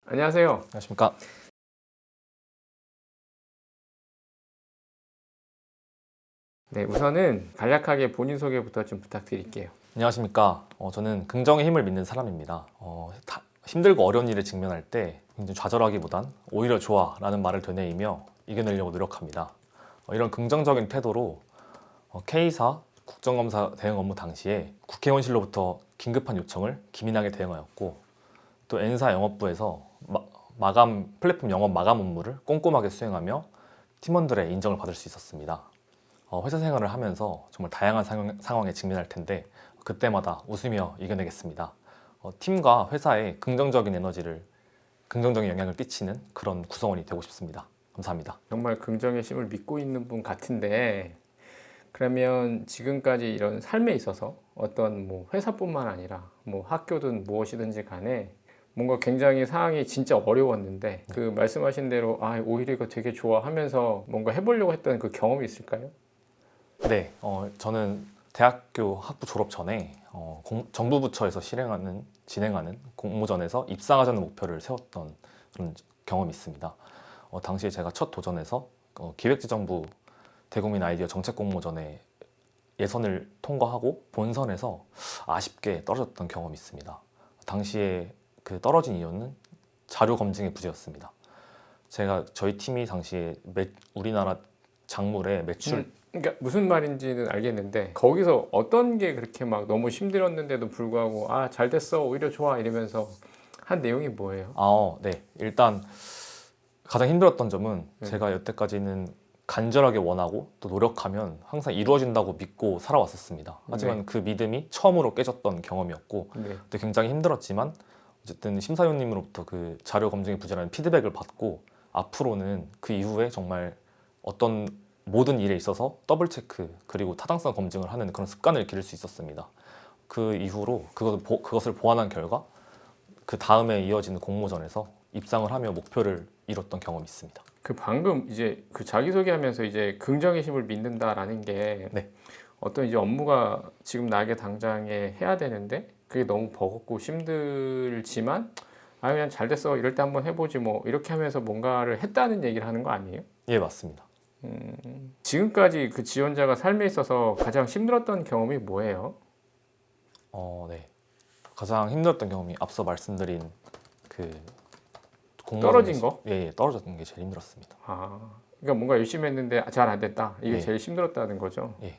안녕하세요. 안녕하십니까. 네, 우선은 간략하게 본인 소개부터 좀 부탁드릴게요. 안녕하십니까. 저는 긍정의 힘을 믿는 사람입니다. 힘들고 어려운 일에 직면할 때 굉장히 좌절하기보단 오히려 좋아라는 말을 되뇌이며 이겨내려고 노력합니다. 이런 긍정적인 태도로 K사 국정감사 대응 업무 당시에 국회의원실로부터 긴급한 요청을 기민하게 대응하였고, 또 N사 영업부에서 플랫폼 영업 마감 업무를 꼼꼼하게 수행하며 팀원들의 인정을 받을 수 있었습니다. 회사 생활을 하면서 정말 다양한 상황에 직면할 텐데 그때마다 웃으며 이겨내겠습니다. 팀과 회사에 긍정적인 영향을 끼치는 그런 구성원이 되고 싶습니다. 감사합니다. 정말 긍정의 힘을 믿고 있는 분 같은데, 그러면 지금까지 이런 삶에 있어서 어떤 뭐 회사뿐만 아니라 뭐 학교든 무엇이든지 간에 뭔가 굉장히 상황이 진짜 어려웠는데 그 말씀하신 대로 오히려 이거 되게 좋아하면서 뭔가 해보려고 했던 그 경험이 있을까요? 네, 저는 대학교 학부 졸업 전에 정부 부처에서 진행하는 공모전에서 입상하자는 목표를 세웠던 그런 경험이 있습니다. 당시에 제가 첫 도전에서 기획재정부 대국민 아이디어 정책 공모전에 예선을 통과하고 본선에서 아쉽게 떨어졌던 경험이 있습니다. 당시에 그 떨어진 이유는 자료 검증의 부재였습니다. 저희 팀이 당시에 우리나라 작물의 매출 그러니까 무슨 말인지는 알겠는데 거기서 어떤 게 그렇게 막 너무 힘들었는데도 불구하고 잘 됐어 오히려 좋아 이러면서 한 내용이 뭐예요? 네. 일단 가장 힘들었던 점은 네. 제가 여태까지는 간절하게 원하고 또 노력하면 항상 이루어진다고 믿고 살아왔었습니다. 하지만 네. 그 믿음이 처음으로 깨졌던 경험이었고, 네. 또 굉장히 힘들었지만 어쨌든 심사위원님으로부터 그 자료 검증의 부재라는 피드백을 받고 앞으로는 그 이후에 정말 어떤 모든 일에 있어서 더블 체크 그리고 타당성 검증을 하는 그런 습관을 기를 수 있었습니다. 그 이후로 그것을 보완한 결과 그 다음에 이어지는 공모전에서 입상을 하며 목표를 이뤘던 경험이 있습니다. 그 방금 이제 그 자기소개하면서 이제 긍정의 힘을 믿는다라는 게 네. 어떤 이제 업무가 지금 나에게 당장에 해야 되는데 그게 너무 버겁고 힘들지만 그냥 잘 됐어 이럴 때 한번 해보지 뭐 이렇게 하면서 뭔가를 했다는 얘기를 하는 거 아니에요? 예, 맞습니다. 지금까지 그 지원자가 삶에 있어서 가장 힘들었던 경험이 뭐예요? 네. 가장 힘들었던 경험이 앞서 말씀드린 그 떨어진 거? 예, 떨어졌던 게 제일 힘들었습니다. 그러니까 뭔가 열심히 했는데 잘 안 됐다. 이게 예. 제일 힘들었다는 거죠. 예.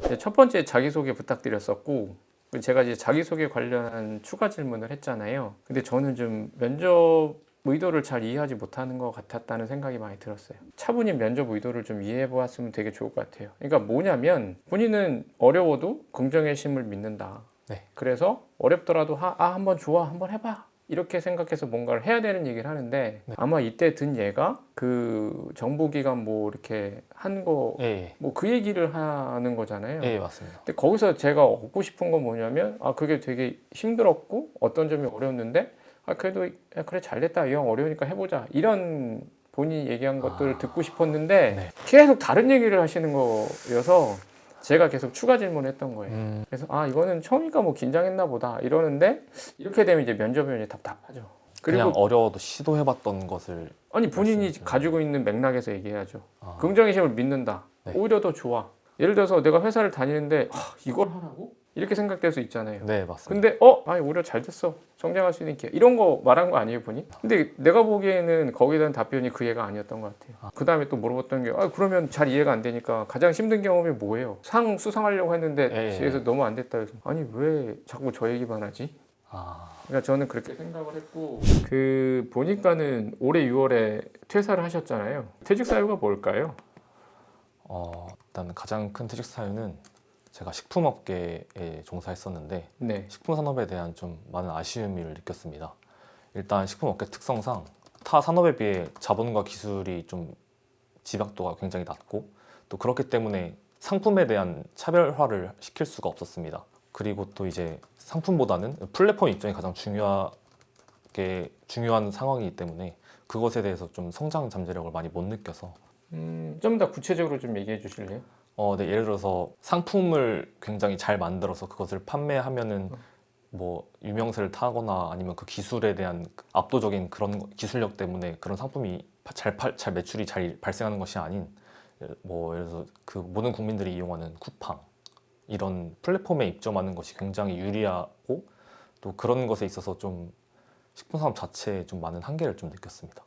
네, 첫 번째 자기소개 부탁드렸었고 제가 이제 자기소개 관련한 추가 질문을 했잖아요. 근데 저는 좀 면접 의도를 잘 이해하지 못하는 것 같았다는 생각이 많이 들었어요. 차분히 면접 의도를 좀 이해해 보았으면 되게 좋을 것 같아요. 그러니까 뭐냐면 본인은 어려워도 긍정의 힘을 믿는다. 네. 그래서 어렵더라도 한번 좋아, 한번 해봐. 이렇게 생각해서 뭔가를 해야 되는 얘기를 하는데 네. 아마 이때 든 얘가 그 정보기관 뭐 이렇게 한 거 예. 뭐 그 얘기를 하는 거잖아요. 예, 맞습니다. 근데 거기서 제가 얻고 싶은 건 뭐냐면 그게 되게 힘들었고 어떤 점이 어려웠는데 그래도 그래 잘됐다 이 형 어려우니까 해보자 이런 본인이 얘기한 것들을 듣고 싶었는데 네. 계속 다른 얘기를 하시는 거여서 제가 계속 추가 질문했던 거예요. 그래서 이거는 처음이니까 뭐 긴장했나 보다 이러는데 이렇게 되면 이제 면접위원이 답답하죠. 그냥 그리고 어려워도 시도해봤던 것을 본인이 말씀하시는 가지고 있는 맥락에서 얘기해야죠. 아. 긍정의 힘을 믿는다. 네. 오히려 더 좋아. 예를 들어서 내가 회사를 다니는데 이걸 하라고? 이렇게 생각될 수 있잖아요. 네, 맞습니다. 근데 오히려 잘 됐어. 성장할 수 있는 기회. 이런 거 말한 거 아니에요, 본인? 근데 내가 보기에는 거기에 대한 답변이 그 얘가 아니었던 것 같아요. 그 다음에 또 물어봤던 게 그러면 잘 이해가 안 되니까 가장 힘든 경험이 뭐예요? 상 수상하려고 했는데 예. 뒤에서 너무 안 됐다 해서 왜 자꾸 저 얘기만 하지? 그러니까 저는 그렇게 생각을 했고 보니까는 올해 6월에 퇴사를 하셨잖아요. 퇴직 사유가 뭘까요? 일단 가장 큰 퇴직 사유는 제가 식품업계에 종사했었는데 네. 식품 산업에 대한 좀 많은 아쉬움을 느꼈습니다. 일단 식품업계 특성상 타 산업에 비해 자본과 기술이 좀 집약도가 굉장히 낮고 또 그렇기 때문에 상품에 대한 차별화를 시킬 수가 없었습니다. 그리고 또 이제 상품보다는 플랫폼 입장이 가장 중요한 상황이기 때문에 그것에 대해서 좀 성장 잠재력을 많이 못 느껴서 좀 더 구체적으로 좀 얘기해 주실래요? 네, 예를 들어서 상품을 굉장히 잘 만들어서 그것을 판매하면은 뭐 유명세를 타거나 아니면 그 기술에 대한 압도적인 그런 기술력 때문에 그런 상품이 잘 매출이 잘 발생하는 것이 아닌 뭐 예를 들어서 그 모든 국민들이 이용하는 쿠팡 이런 플랫폼에 입점하는 것이 굉장히 유리하고 또 그런 것에 있어서 좀 식품 산업 자체에 좀 많은 한계를 좀 느꼈습니다.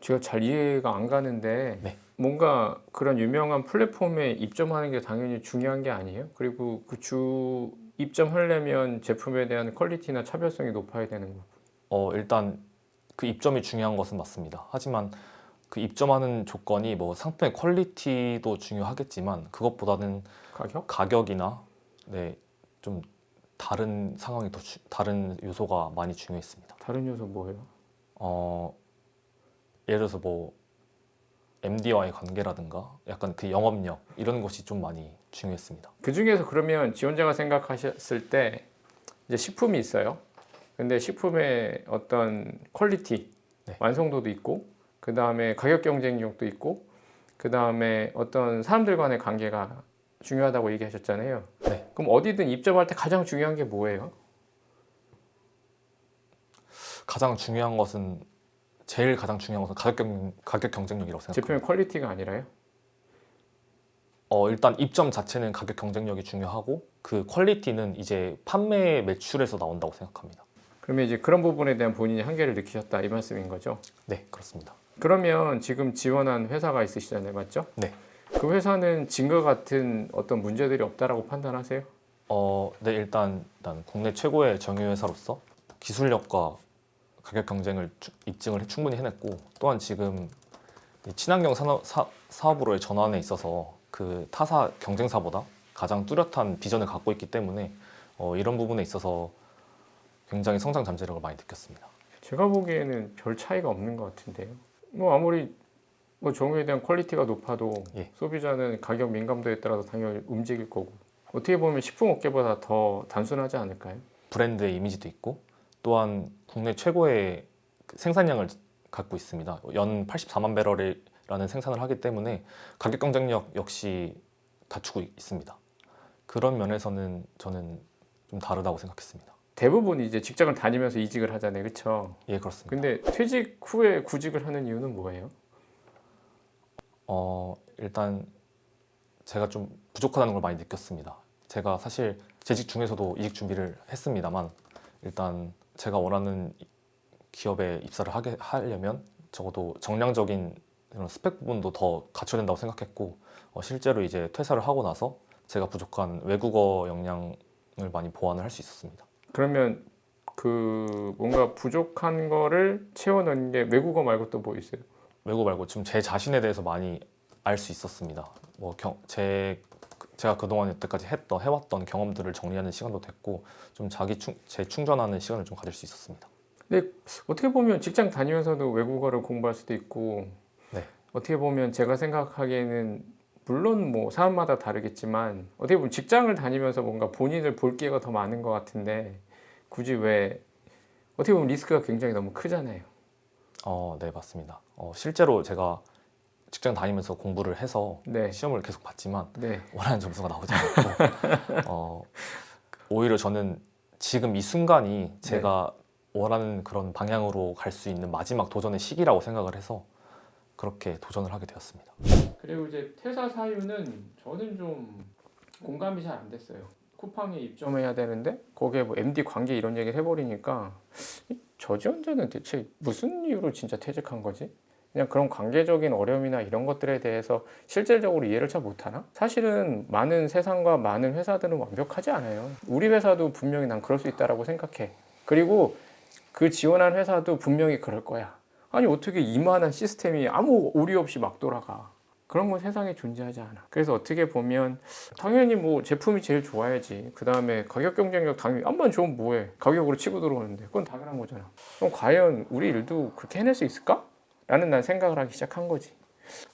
제가 잘 이해가 안 가는데 네. 뭔가 그런 유명한 플랫폼에 입점하는 게 당연히 중요한 게 아니에요? 그리고 입점하려면 제품에 대한 퀄리티나 차별성이 높아야 되는 거고. 일단 그 입점이 중요한 것은 맞습니다. 하지만 그 입점하는 조건이 뭐 상품의 퀄리티도 중요하겠지만 그것보다는 가격? 가격이나 네, 좀 다른 상황이 다른 요소가 많이 중요했습니다. 다른 요소 뭐예요? 예를 들어서 뭐 MD와의 관계라든가 약간 그 영업력 이런 것이 좀 많이 중요했습니다. 그 중에서 그러면 지원자가 생각하셨을 때 이제 식품이 있어요. 근데 식품의 어떤 퀄리티, 네. 완성도도 있고, 그 다음에 가격 경쟁력도 있고, 그 다음에 어떤 사람들 간의 관계가 중요하다고 얘기하셨잖아요. 네. 그럼 어디든 입점할 때 가장 중요한 게 뭐예요? 제일 가장 중요한 것은 가격 경쟁력이라고 생각합니다. 제품의 퀄리티가 아니라요? 일단 입점 자체는 가격 경쟁력이 중요하고 그 퀄리티는 이제 판매 매출에서 나온다고 생각합니다. 그러면 이제 그런 부분에 대한 본인이 한계를 느끼셨다 이 말씀인 거죠? 네, 그렇습니다. 그러면 지금 지원한 회사가 있으시잖아요, 맞죠? 네. 그 회사는 진과 같은 어떤 문제들이 없다라고 판단하세요? 네, 일단 국내 최고의 정유회사로서 기술력과 가격 경쟁을 입증을 충분히 해냈고 또한 지금 이 친환경 사업으로의 전환에 있어서 그 타사 경쟁사보다 가장 뚜렷한 비전을 갖고 있기 때문에 이런 부분에 있어서 굉장히 성장 잠재력을 많이 느꼈습니다. 제가 보기에는 별 차이가 없는 것 같은데요. 뭐 아무리 뭐 정유에 대한 퀄리티가 높아도 예. 소비자는 가격 민감도에 따라서 당연히 움직일 거고 어떻게 보면 식품 업계보다 더 단순하지 않을까요? 브랜드의 이미지도 있고 또한 국내 최고의 그 생산량을 갖고 있습니다. 연 84만 배럴이라는 생산을 하기 때문에 가격 경쟁력 역시 갖추고 있습니다. 그런 면에서는 저는 좀 다르다고 생각했습니다. 대부분 이제 직장을 다니면서 이직을 하잖아요, 그렇죠? 예, 그렇습니다. 근데 퇴직 후에 구직을 하는 이유는 뭐예요? 일단 제가 좀 부족하다는 걸 많이 느꼈습니다. 제가 사실 재직 중에서도 이직 준비를 했습니다만 일단 제가 원하는 기업에 입사를 하려면 적어도 정량적인 이런 스펙 부분도 더 갖춰야 된다고 생각했고 실제로 이제 퇴사를 하고 나서 제가 부족한 외국어 역량을 많이 보완을 할 수 있었습니다. 그러면 그 뭔가 부족한 거를 채워넣는 게 외국어 말고 또 뭐 있어요? 외국어 말고 지금 제 자신에 대해서 많이 알 수 있었습니다. 뭐 제가 그동안 여태까지 해왔던 경험들을 정리하는 시간도 됐고 좀 재충전하는 시간을 좀 가질 수 있었습니다. 근데 어떻게 보면 직장 다니면서도 외국어를 공부할 수도 있고 네. 어떻게 보면 제가 생각하기에는 물론 뭐 사람마다 다르겠지만 어떻게 보면 직장을 다니면서 뭔가 본인을 볼 기회가 더 많은 것 같은데 굳이 왜 어떻게 보면 리스크가 굉장히 너무 크잖아요. 네, 맞습니다. 실제로 제가 직장 다니면서 공부를 해서 네. 시험을 계속 봤지만 네. 원하는 점수가 나오지 않고 오히려 저는 지금 이 순간이 제가 원하는 그런 방향으로 갈 수 있는 마지막 도전의 시기라고 생각을 해서 그렇게 도전을 하게 되었습니다. 그리고 이제 퇴사 사유는 저는 좀 공감이 잘 안 됐어요. 쿠팡에 입점해야 되는데 거기에 뭐 MD 관계 이런 얘기를 해버리니까 저 지원자는 대체 무슨 이유로 진짜 퇴직한 거지? 그냥 그런 관계적인 어려움이나 이런 것들에 대해서 실질적으로 이해를 잘 못하나? 사실은 많은 세상과 많은 회사들은 완벽하지 않아요. 우리 회사도 분명히 난 그럴 수 있다라고 생각해. 그리고 그 지원한 회사도 분명히 그럴 거야. 아니 어떻게 이만한 시스템이 아무 오류 없이 막 돌아가. 그런 건 세상에 존재하지 않아. 그래서 어떻게 보면 당연히 뭐 제품이 제일 좋아야지. 그 다음에 가격 경쟁력 당연히 암만 좋으면 뭐해. 가격으로 치고 들어오는데 그건 당연한 거잖아. 그럼 과연 우리 일도 그렇게 해낼 수 있을까? 라는 난 생각을 하기 시작한 거지.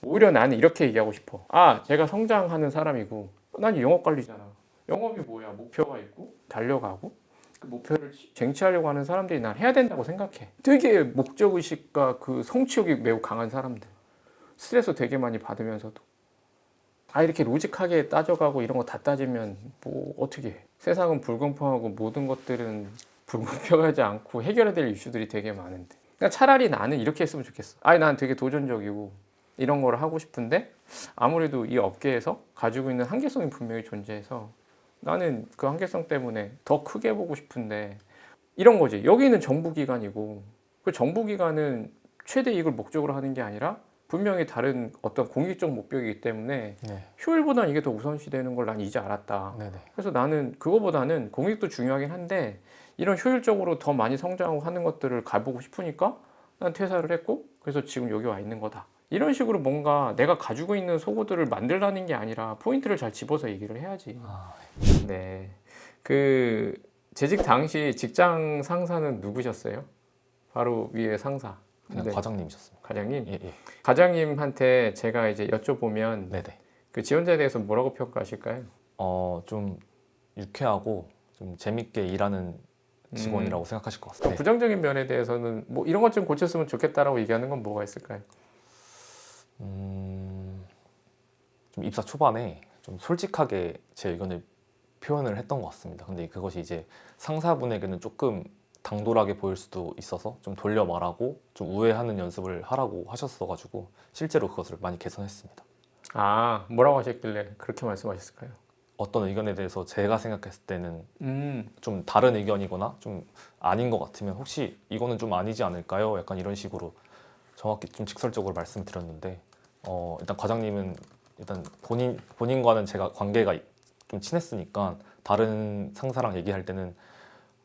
오히려 나는 이렇게 얘기하고 싶어. 제가 성장하는 사람이고 난 영업관리잖아. 영업이 뭐야? 목표가 있고 달려가고 그 목표를 쟁취하려고 하는 사람들이 난 해야 된다고 생각해. 되게 목적의식과 그 성취욕이 매우 강한 사람들. 스트레스 되게 많이 받으면서도. 이렇게 로직하게 따져가고 이런 거 다 따지면 뭐 어떻게 해. 세상은 불공평하고 모든 것들은 불공평하지 않고 해결해야 될 이슈들이 되게 많은데 그러니까 차라리 나는 이렇게 했으면 좋겠어. 난 되게 도전적이고 이런 거를 하고 싶은데 아무래도 이 업계에서 가지고 있는 한계성이 분명히 존재해서 나는 그 한계성 때문에 더 크게 보고 싶은데 이런 거지. 여기는 정부기관이고 그 정부기관은 최대 이익을 목적으로 하는 게 아니라 분명히 다른 어떤 공익적 목표이기 때문에 네. 효율보다는 이게 더 우선시되는 걸 난 이제 알았다. 네네. 그래서 나는 그거보다는 공익도 중요하긴 한데 이런 효율적으로 더 많이 성장하고 하는 것들을 가보고 싶으니까 난 퇴사를 했고 그래서 지금 여기 와 있는 거다. 이런 식으로 뭔가 내가 가지고 있는 속어들을 만들라는 게 아니라 포인트를 잘 집어서 얘기를 해야지. 네. 그 재직 당시 직장 상사는 누구셨어요? 바로 위에 상사. 그냥 네. 과장님이셨습니다. 과장님? 예, 예. 과장님한테 제가 이제 여쭤보면 네네. 그 지원자에 대해서 뭐라고 평가하실까요? 좀 유쾌하고 좀 재밌게 일하는 직원이라고 생각하실 것 같습니다. 네. 부정적인 면에 대해서는 뭐 이런 것 좀 고쳤으면 좋겠다라고 얘기하는 건 뭐가 있을까요? 좀 입사 초반에 좀 솔직하게 제 의견을 표현을 했던 것 같습니다. 근데 그것이 이제 상사분에게는 조금 당돌하게 보일 수도 있어서 좀 돌려 말하고 좀 우회하는 연습을 하라고 하셨어가지고 실제로 그것을 많이 개선했습니다. 뭐라고 하셨길래 그렇게 말씀하셨을까요? 어떤 의견에 대해서 제가 생각했을 때는 좀 다른 의견이거나 좀 아닌 것 같으면 혹시 이거는 좀 아니지 않을까요? 약간 이런 식으로 정확히 좀 직설적으로 말씀드렸는데 일단 과장님은 일단 본인과는 제가 관계가 좀 친했으니까 다른 상사랑 얘기할 때는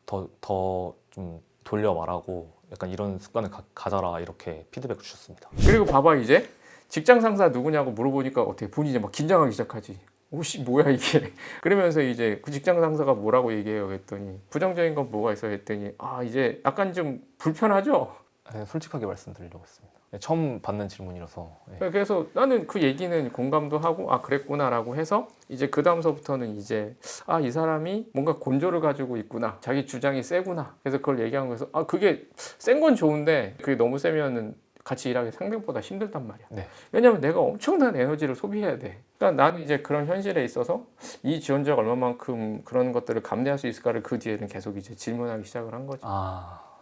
더 좀 돌려 말하고 약간 이런 습관을 가져라 이렇게 피드백 주셨습니다. 그리고 봐봐 이제 직장 상사 누구냐고 물어보니까 어떻게 본인이 막 긴장하기 시작하지. 오씨 뭐야 이게. 그러면서 이제 그 직장 상사가 뭐라고 얘기해요 했더니 부정적인 건 뭐가 있어 했더니 이제 약간 좀 불편하죠. 네, 솔직하게 말씀드리려고 했습니다. 네, 처음 받는 질문이라서. 네. 그래서 나는 그 얘기는 공감도 하고 그랬구나라고 해서 이제 그 다음서부터는 이제 이 사람이 뭔가 곤조를 가지고 있구나, 자기 주장이 세구나, 그래서 그걸 얘기한 거에서 그게 센 건 좋은데 그게 너무 세면은 같이 일하기 생각보다 힘들단 말이야. 네. 왜냐면 내가 엄청난 에너지를 소비해야 돼. 그러니까 나는 이제 그런 현실에 있어서 이 지원자가 얼마만큼 그런 것들을 감내할 수 있을까를 그 뒤에는 계속 이제 질문하기 시작을 한 거죠.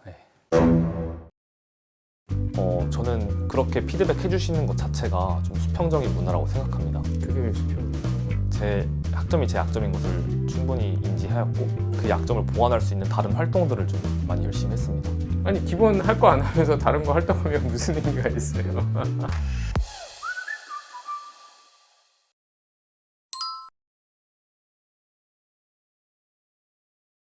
네. 저는 그렇게 피드백 해주시는 것 자체가 좀 수평적인 문화라고 생각합니다. 그게 왜 수평이야? 제 학점이 제 약점인 것을 충분히 인지하였고 그 약점을 보완할 수 있는 다른 활동들을 좀 많이 열심히 했습니다. 아니 기본 할 거 안 하면서 다른 거 활동하면 무슨 의미가 있어요?